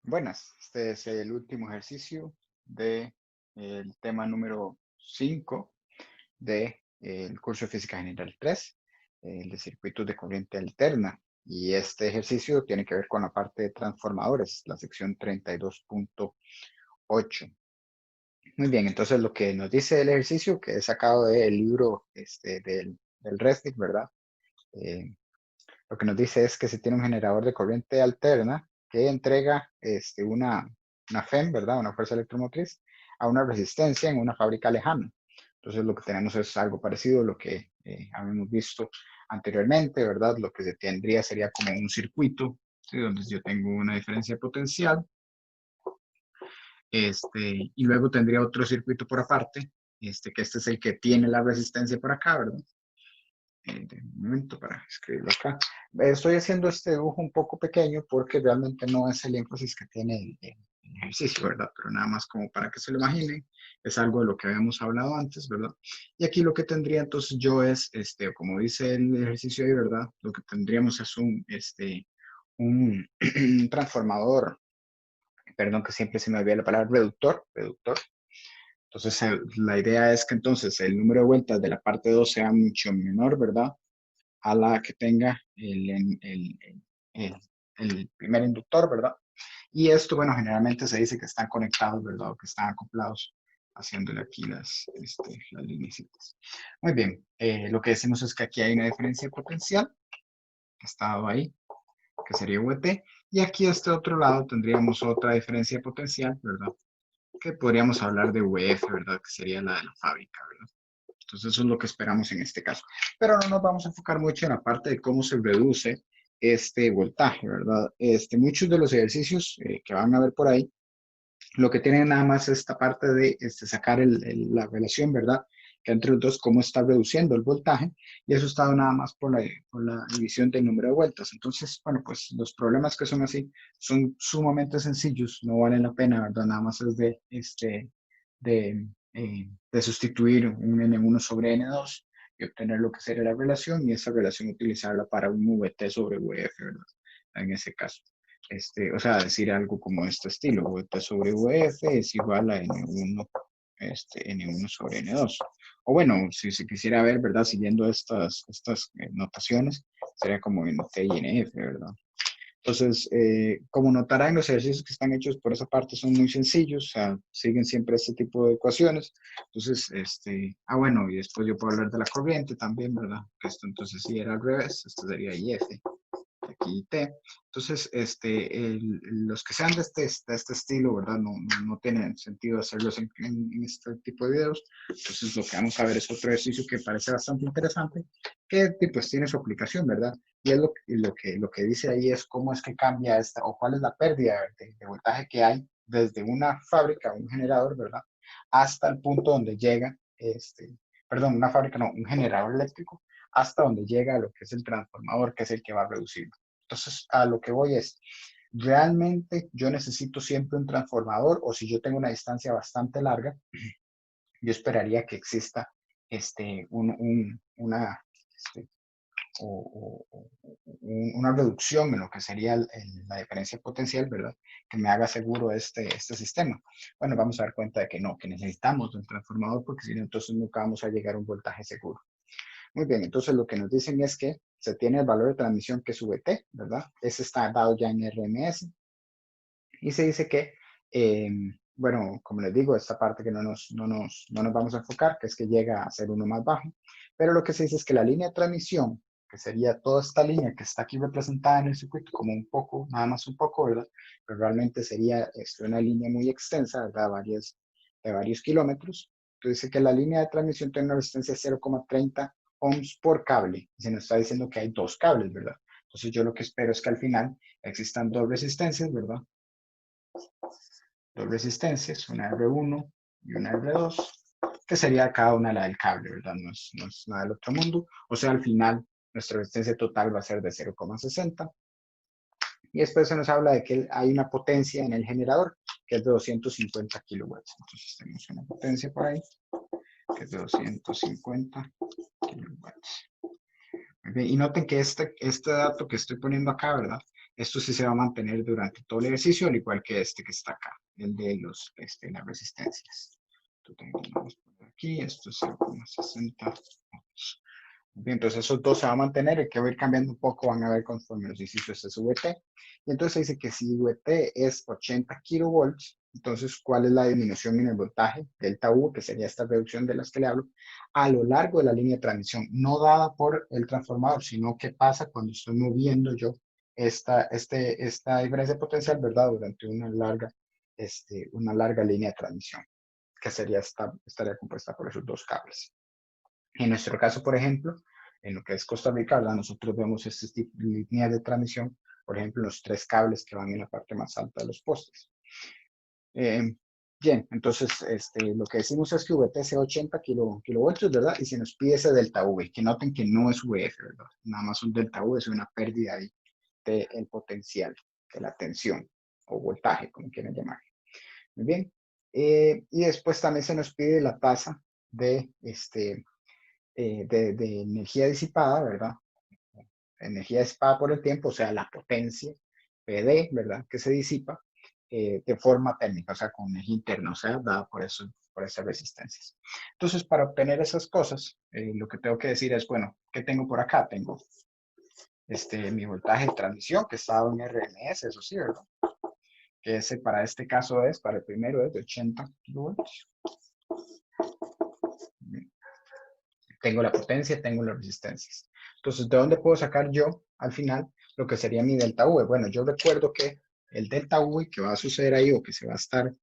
Buenas, este es el último ejercicio de el tema número 5 del curso de Física General 3, el de circuitos de corriente alterna. Y este ejercicio tiene que ver con la parte de transformadores, la sección 32.8. Muy bien, entonces lo que nos dice el ejercicio, que he sacado del libro del Resnick, ¿verdad? Eh, lo que nos dice es que se tiene un generador de corriente alterna que entrega una FEM, ¿verdad? Una fuerza electromotriz, a una resistencia en una fábrica lejana. Entonces lo que tenemos es algo parecido a lo que habíamos visto anteriormente, ¿verdad? Lo que se tendría sería como un circuito, ¿sí? Donde yo tengo una diferencia potencial, y luego tendría otro circuito por aparte, que este es el que tiene la resistencia por acá, ¿verdad? De un momento para escribirlo acá. Estoy haciendo este dibujo un poco pequeño porque realmente no es el énfasis que tiene el ejercicio, ¿verdad? Pero nada más como para que se lo imaginen, es algo de lo que habíamos hablado antes, ¿verdad? Y aquí lo que tendría entonces yo es, como dice el ejercicio ahí, ¿verdad? Lo que tendríamos es un transformador, perdón que siempre se me olvida la palabra reductor. Entonces, la idea es que entonces el número de vueltas de la parte 2 sea mucho menor, ¿verdad? A la que tenga el- el primer inductor, ¿verdad? Y esto, bueno, generalmente se dice que están conectados, ¿verdad? O que están acoplados, haciéndole aquí las lineecitas. Muy bien, lo que decimos es que aquí hay una diferencia potencial, que está ahí, que sería VT, y aquí a este otro lado tendríamos otra diferencia potencial, ¿verdad? Que podríamos hablar de VF, ¿verdad? Que sería la de la fábrica, ¿verdad? Entonces eso es lo que esperamos en este caso. Pero no nos vamos a enfocar mucho en la parte de cómo se reduce este voltaje, ¿verdad? Muchos de los ejercicios que van a ver por ahí, lo que tienen nada más es esta parte de sacar la relación, ¿verdad? Que entre los dos, cómo está reduciendo el voltaje, y eso está dado nada más por la división del número de vueltas. Entonces, bueno, pues los problemas que son así son sumamente sencillos, no valen la pena, ¿verdad? Nada más es de sustituir un N1 sobre N2 y obtener lo que sería la relación, y esa relación utilizarla para un VT sobre VF, ¿verdad? En ese caso. O sea, decir algo como este estilo, VT sobre VF es igual a N1, N1 sobre N2. O bueno, si se quisiera ver, ¿verdad? Siguiendo estas notaciones, sería como NT y NF, ¿verdad? Entonces, como notarán, los ejercicios que están hechos por esa parte son muy sencillos, o sea, siguen siempre este tipo de ecuaciones. Entonces, bueno, y después yo puedo hablar de la corriente también, ¿verdad? Esto entonces sí era al revés, esto sería IF, aquí T. Entonces, los que sean de este estilo, ¿verdad? No tienen sentido hacerlos en este tipo de videos. Entonces, lo que vamos a ver es otro ejercicio que parece bastante interesante, que pues tiene su aplicación, ¿verdad? Y es lo que dice ahí es cómo es que cambia esta, o cuál es la pérdida de voltaje que hay desde una fábrica, un generador, ¿verdad? Hasta el punto donde llega, perdón, una fábrica, no, un generador eléctrico, hasta donde llega lo que es el transformador, que es el que va a reducir. Entonces, a lo que voy es, realmente yo necesito siempre un transformador, o si yo tengo una distancia bastante larga, yo esperaría que exista este, un, un, una, este, una reducción en lo que sería la diferencia potencial, ¿verdad? Que me haga seguro este sistema. Bueno, vamos a dar cuenta de que no, que necesitamos un transformador porque si no, entonces nunca vamos a llegar a un voltaje seguro. Muy bien, entonces lo que nos dicen es que se tiene el valor de transmisión que es VT, ¿verdad? Ese está dado ya en RMS. Y se dice que, bueno, como les digo, esta parte que no nos vamos a enfocar, que es que llega a ser uno más bajo, pero lo que se dice es que la línea de transmisión, que sería toda esta línea que está aquí representada en el circuito, como un poco, nada más un poco, ¿verdad? Pero realmente sería una línea muy extensa, ¿verdad? De varios kilómetros. Entonces dice que la línea de transmisión tiene una resistencia de 0,30 ohms por cable. Y se nos está diciendo que hay dos cables, ¿verdad? Entonces yo lo que espero es que al final existan dos resistencias, ¿verdad? Dos resistencias, una R1 y una R2, que sería cada una la del cable, ¿verdad? No es nada del otro mundo. O sea, al final, nuestra resistencia total va a ser de 0,60. Y después se nos habla de que hay una potencia en el generador, que es de 250 kilowatts. Entonces tenemos una potencia por ahí, que es de 250 kilowatts. Y noten que este dato que estoy poniendo acá, ¿verdad? Esto sí se va a mantener durante todo el ejercicio, al igual que este que está acá, el de las resistencias. Vamos a poner aquí, esto es 0,60. Bien, entonces esos dos se van a mantener, el que va a ir cambiando un poco van a ver conforme los dígitos es VT. Y entonces dice que si VT es 80 kilovolts, entonces ¿cuál es la disminución en el voltaje? Delta V, que sería esta reducción de las que le hablo, a lo largo de la línea de transmisión, no dada por el transformador, sino que pasa cuando estoy moviendo yo esta diferencia potencial, ¿verdad? Durante una larga línea de transmisión, que estaría compuesta por esos dos cables. En nuestro caso, por ejemplo, en lo que es Costa Rica, ¿verdad? Nosotros vemos estas líneas de transmisión, por ejemplo, los tres cables que van en la parte más alta de los postes. Bien, entonces lo que decimos es que VT sea 80 kilovoltios, ¿verdad? Y se nos pide ese delta V, que noten que no es VF, ¿verdad? Nada más un delta V es una pérdida ahí del potencial, de la tensión o voltaje, como quieran llamar. Muy bien. Y después también se nos pide la tasa de energía disipada, ¿verdad? Energía disipada por el tiempo, o sea, la potencia, PD, ¿verdad? Que se disipa de forma térmica, o sea, con energía interna, o sea, dada por esas resistencias. Entonces, para obtener esas cosas, lo que tengo que decir es, bueno, ¿qué tengo por acá? Tengo mi voltaje de transmisión, que está en RMS, eso sí, ¿verdad? Que ese para este caso para el primero es de 80 kilovoltios. Tengo la potencia, tengo las resistencias. Entonces, ¿de dónde puedo sacar yo, al final, lo que sería mi delta V? Bueno, yo recuerdo que el delta V que va a suceder ahí o que se va a estar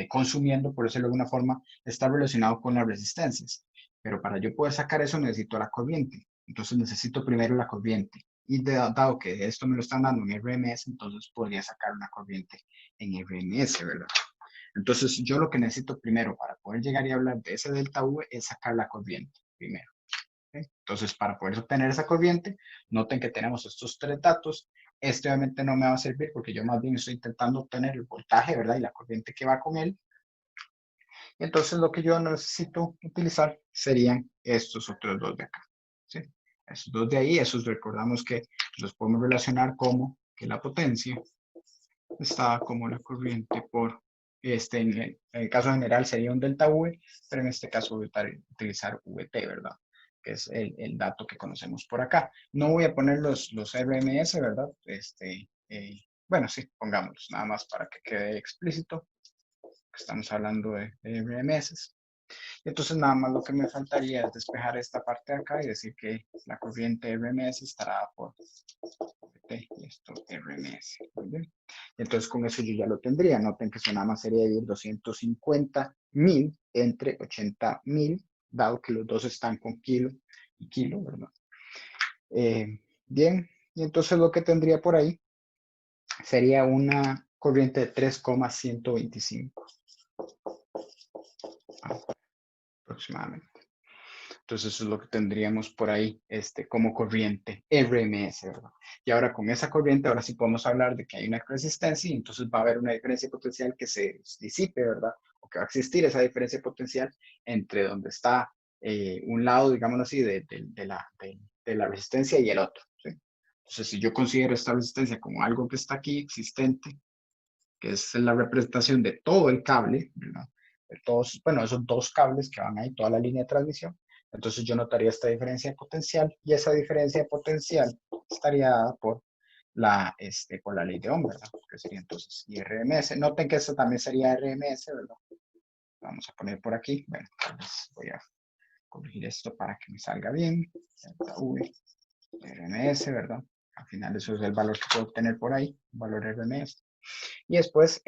consumiendo, por decirlo de alguna forma, está relacionado con las resistencias. Pero para yo poder sacar eso necesito la corriente. Entonces necesito primero la corriente. Y dado que esto me lo están dando en RMS, entonces podría sacar una corriente en RMS, ¿verdad? Entonces, yo lo que necesito primero para poder llegar y hablar de ese delta V es sacar la corriente primero. ¿Okay? Entonces, para poder obtener esa corriente, noten que tenemos estos tres datos. Obviamente no me va a servir porque yo más bien estoy intentando obtener el voltaje, ¿verdad? Y la corriente que va con él. Entonces, lo que yo necesito utilizar serían estos otros dos de acá. ¿Sí? Estos dos de ahí, esos recordamos que los podemos relacionar como que la potencia está como la corriente por, en el caso general sería un delta V, pero en este caso voy a utilizar VT, ¿verdad? Que es el dato que conocemos por acá. No voy a poner los RMS, ¿verdad? Bueno, sí, pongámoslos, nada más para que quede explícito que estamos hablando de RMS. Entonces nada más lo que me faltaría es despejar esta parte de acá y decir que la corriente RMS estará por y esto RMS. Muy bien. Entonces con eso yo ya lo tendría. Noten que eso nada más sería dividir 250.000 entre 80.000, dado que los dos están con kilo y kilo, ¿verdad? Bien, y entonces lo que tendría por ahí sería una corriente de 3,125 aproximadamente. Entonces eso es lo que tendríamos por ahí como corriente RMS, ¿verdad? Y ahora con esa corriente, ahora sí podemos hablar de que hay una resistencia y entonces va a haber una diferencia potencial que se disipe, ¿verdad? O que va a existir esa diferencia potencial entre donde está un lado, digámoslo así, de la resistencia y el otro, ¿sí? Entonces si yo considero esta resistencia como algo que está aquí existente, que es la representación de todo el cable, ¿verdad? De todos, bueno, esos dos cables que van ahí, toda la línea de transmisión. Entonces yo notaría esta diferencia potencial y esa diferencia potencial estaría dada por la ley de Ohm, ¿verdad? Que sería entonces IRMS. Noten que esto también sería RMS, ¿verdad? Vamos a poner por aquí. Bueno, entonces voy a corregir esto para que me salga bien. Delta V, RMS, ¿verdad? Al final eso es el valor que puedo obtener por ahí, valor RMS. Y después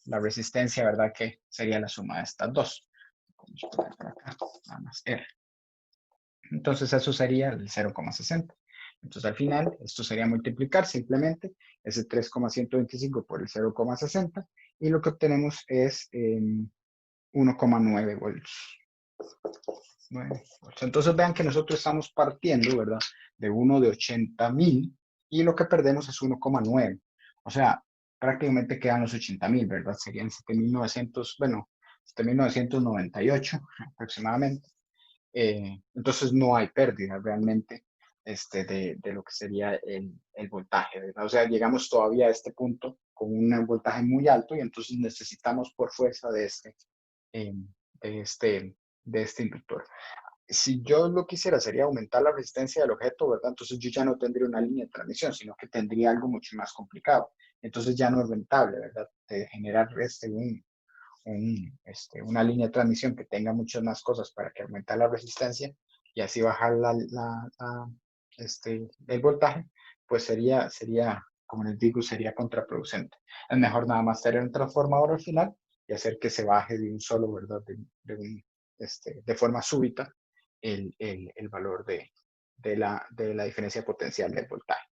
la resistencia, ¿verdad? Que sería la suma de estas dos. Vamos a poner por acá, nada más R. Entonces eso sería el 0,60. Entonces al final esto sería multiplicar simplemente ese 3,125 por el 0,60 y lo que obtenemos es 1,9 volts. 9 volts. Entonces vean que nosotros estamos partiendo, ¿verdad? De uno de 80.000 y lo que perdemos es 1,9. O sea, prácticamente quedan los 80.000, ¿verdad? Serían 7.900, bueno, 7.998 aproximadamente. Entonces no hay pérdida realmente de lo que sería el voltaje, ¿verdad? O sea, llegamos todavía a este punto con un voltaje muy alto y entonces necesitamos por fuerza eh, de este, de este inductor. Si yo lo quisiera sería aumentar la resistencia del objeto, ¿verdad? Entonces yo ya no tendría una línea de transmisión, sino que tendría algo mucho más complicado. Entonces ya no es rentable, ¿verdad? De generar una línea de transmisión que tenga muchas más cosas para que aumentar la resistencia y así bajar el voltaje, pues sería, como les digo, sería contraproducente. Es mejor nada más tener un transformador al final y hacer que se baje de un solo, ¿verdad? De forma súbita el valor de la diferencia potencial del voltaje.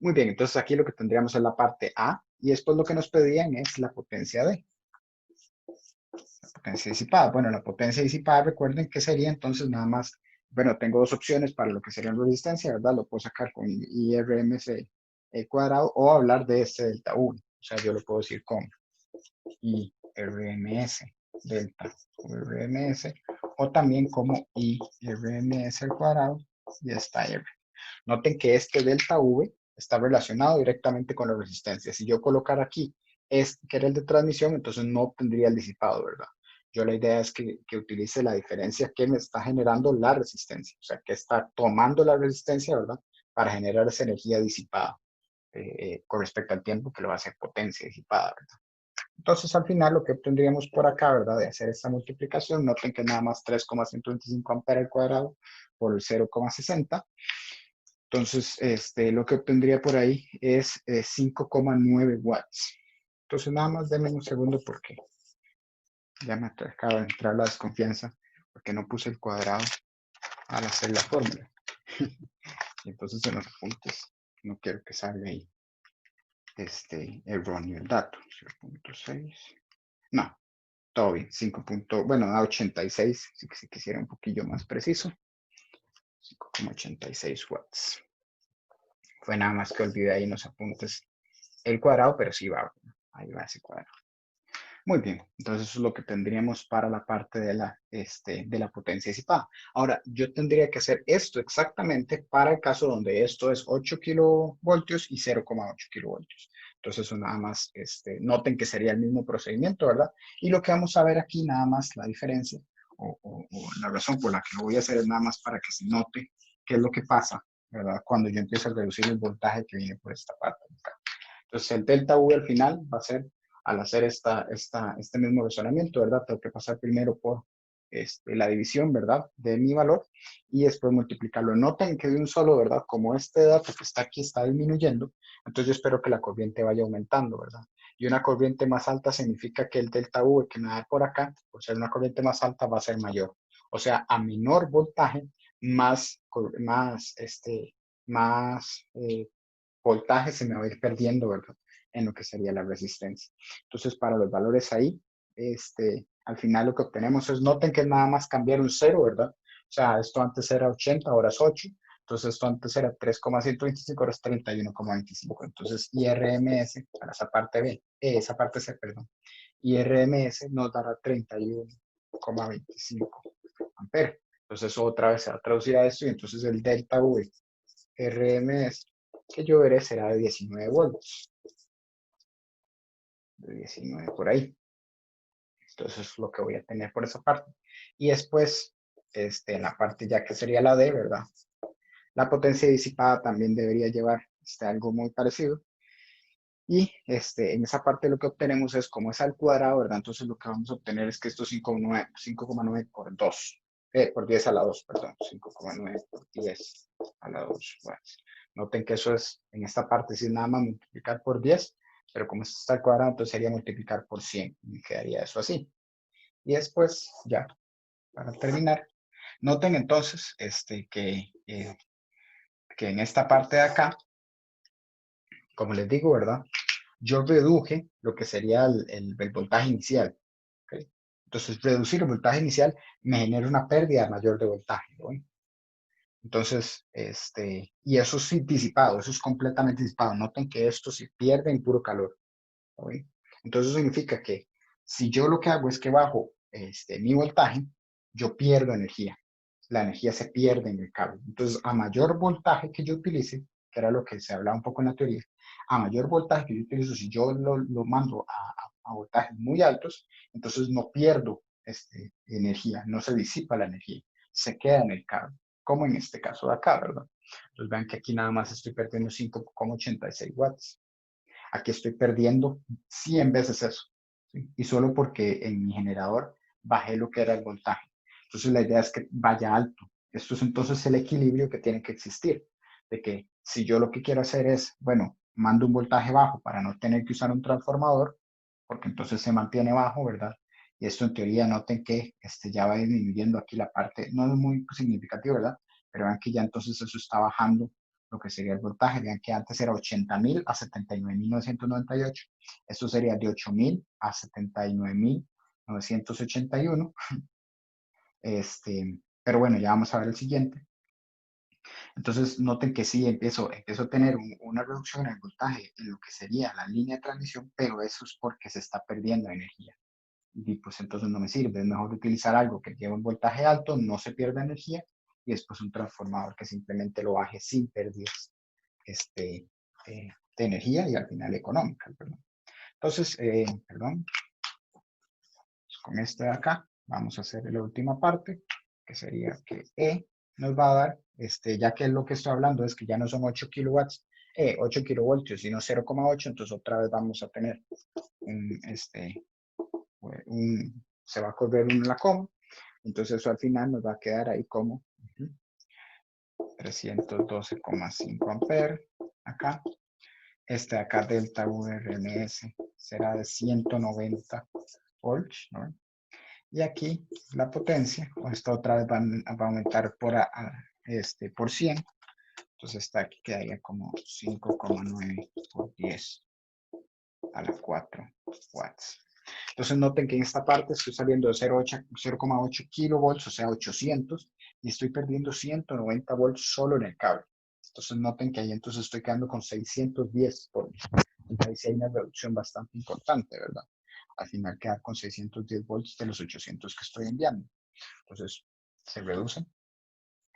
Muy bien, entonces aquí lo que tendríamos es la parte A y después lo que nos pedían es la potencia D. La potencia disipada. Bueno, la potencia disipada, recuerden que sería entonces nada más, bueno, tengo dos opciones para lo que sería la resistencia, ¿verdad? Lo puedo sacar con IRMS cuadrado o hablar de este delta U. O sea, yo lo puedo decir con IRMS delta IRMS o también como IRMS al cuadrado y esta R. Noten que este delta V está relacionado directamente con la resistencia. Si yo colocara aquí que era el de transmisión, entonces no tendría el disipado, ¿verdad? Yo la idea es que utilice la diferencia que me está generando la resistencia, o sea, que está tomando la resistencia, ¿verdad? Para generar esa energía disipada con respecto al tiempo que lo va a hacer potencia disipada, ¿verdad? Entonces, al final, lo que obtendríamos por acá, ¿verdad? De hacer esta multiplicación, noten que nada más 3,125 amperes al cuadrado por el 0,60. Entonces, lo que obtendría por ahí es 5,9 watts. Entonces, nada más denme un segundo porque ya me acaba de entrar la desconfianza porque no puse el cuadrado al hacer la fórmula. Y entonces en los apuntes no quiero que salga ahí erróneo el dato. 0,6. No, todo bien. 5. Bueno, a 86, si quisiera un poquillo más preciso. 5,86 watts. Fue nada más que olvidé ahí en los apuntes el cuadrado, pero sí va, ahí va ese cuadrado. Muy bien, entonces eso es lo que tendríamos para la parte de la potencia disipada. Ahora, yo tendría que hacer esto exactamente para el caso donde esto es 8 kilovoltios y 0,8 kilovoltios. Entonces, eso nada más, noten que sería el mismo procedimiento, ¿verdad? Y lo que vamos a ver aquí, nada más la diferencia o la razón por la que lo voy a hacer es nada más para que se note qué es lo que pasa, ¿verdad? Cuando yo empiezo a reducir el voltaje que viene por esta parte. Entonces, el delta V al final va a ser al hacer este mismo razonamiento, ¿verdad? Tengo que pasar primero por la división, ¿verdad? De mi valor y después multiplicarlo. Noten que de un solo, ¿verdad? Como este dato que está aquí está disminuyendo, entonces yo espero que la corriente vaya aumentando, ¿verdad? Y una corriente más alta significa que el delta V que me da por acá, por ser una corriente más alta, va a ser mayor. O sea, a menor voltaje, más voltaje se me va a ir perdiendo, ¿verdad? En lo que sería la resistencia. Entonces, para los valores ahí, al final lo que obtenemos es, noten que nada más cambiar un cero, ¿verdad? O sea, esto antes era 80, ahora es 8. Entonces, esto antes era 3,125, ahora es 31,25. Entonces, IRMS, para esa parte B, esa parte C, perdón, IRMS nos dará 31,25 amperes. Entonces, otra vez se va a traducir a esto y entonces el delta V RMS que yo veré será de 19 volts. De 19 por ahí. Entonces es lo que voy a tener por esa parte. Y después, en la parte ya que sería la D, ¿verdad? La potencia disipada también debería llevar algo muy parecido. Y en esa parte lo que obtenemos es como es al cuadrado, ¿verdad? Entonces lo que vamos a obtener es que esto es 5,9 por 2. Por 10 a la 2, perdón. 5,9 por 10 a la 2. Bueno, noten que eso es, en esta parte, si nada más multiplicar por 10, pero como esto está al cuadrado, entonces sería multiplicar por 100. Y quedaría eso así. Y después, ya, para terminar, noten entonces que en esta parte de acá, como les digo, ¿verdad? Yo reduje lo que sería el voltaje inicial. ¿Okay? Entonces, reducir el voltaje inicial me genera una pérdida mayor de voltaje. ¿no? Entonces, y eso es disipado, eso es completamente disipado. Noten que esto se pierde en puro calor. ¿no? Entonces, eso significa que si yo lo que hago es que bajo mi voltaje, yo pierdo energía. la energía se pierde en el cable. Entonces, a mayor voltaje que yo utilice, que era lo que se hablaba un poco en la teoría, a mayor voltaje que yo utilizo, si yo lo mando a voltajes muy altos, entonces no pierdo energía, no se disipa la energía, se queda en el cable, como en este caso de acá, ¿verdad? Entonces vean que aquí nada más estoy perdiendo 5,86 watts. Aquí estoy perdiendo 100 veces eso, ¿sí? Y solo porque en mi generador bajé lo que era el voltaje. Entonces la idea es que vaya alto. Esto es entonces el equilibrio que tiene que existir, de que si yo lo que quiero hacer es, bueno, mando un voltaje bajo para no tener que usar un transformador, porque entonces se mantiene bajo, ¿verdad? Y esto en teoría noten que ya va disminuyendo aquí la parte, no es muy significativo, ¿verdad? Pero vean que ya entonces eso está bajando lo que sería el voltaje. Vean que antes era 80.000 a 79.998. Esto sería de 8.000 a 79.981. Pero bueno, ya vamos a ver el siguiente. Entonces, noten que sí, empiezo a tener una reducción en el voltaje en lo que sería la línea de transmisión, pero eso es porque se está perdiendo energía. Y pues entonces no me sirve. Es mejor utilizar algo que lleve un voltaje alto, no se pierda energía, y después un transformador que simplemente lo baje sin pérdidas de energía y al final económica. Perdón. Entonces, perdón, pues con este de acá vamos a hacer la última parte, que sería que E nos va a dar, ya que lo que estoy hablando es que ya no son 8 kilowatts, 8 kilovoltios, sino 0,8, entonces otra vez vamos a tener un, se va a correr un la coma, entonces eso al final nos va a quedar ahí como 312,5 amperes acá. De acá delta VRMS será de 190 volts, ¿no? Y aquí la potencia, esta otra vez va a aumentar por 100, entonces está aquí quedaría como 5,9 por 10 a la 4 watts. Entonces noten que en esta parte estoy saliendo de 0,8 kilovolts, o sea 800, y estoy perdiendo 190 volts solo en el cable. Entonces noten que ahí entonces estoy quedando con 610 volts. Entonces ahí sí hay una reducción bastante importante, ¿verdad? Al final queda con 610 volts de los 800 que estoy enviando. Entonces se reducen,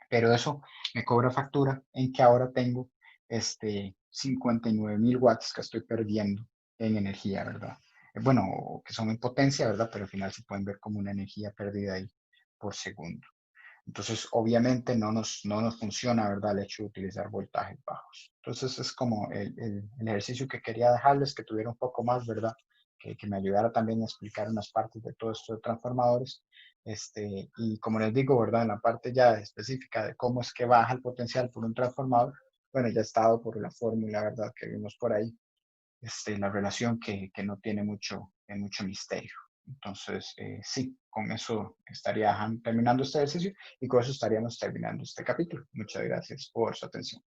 pero eso me cobra factura en que ahora tengo 59.000 watts que estoy perdiendo en energía, ¿verdad? Bueno, que son en potencia, ¿verdad? Pero al final se pueden ver como una energía perdida ahí por segundo. Entonces, obviamente no nos funciona, ¿verdad? El hecho de utilizar voltajes bajos. Entonces, es como el ejercicio que quería dejarles, que tuviera un poco más, ¿verdad? Que me ayudara también a explicar unas partes de todo esto de transformadores. Y como les digo, ¿verdad? En la parte ya específica de cómo es que baja el potencial por un transformador, bueno, ya he estado por la fórmula, ¿verdad? Que vimos por ahí, la relación que no tiene mucho misterio. Entonces, sí, con eso estaría terminando este ejercicio y con eso estaríamos terminando este capítulo. Muchas gracias por su atención.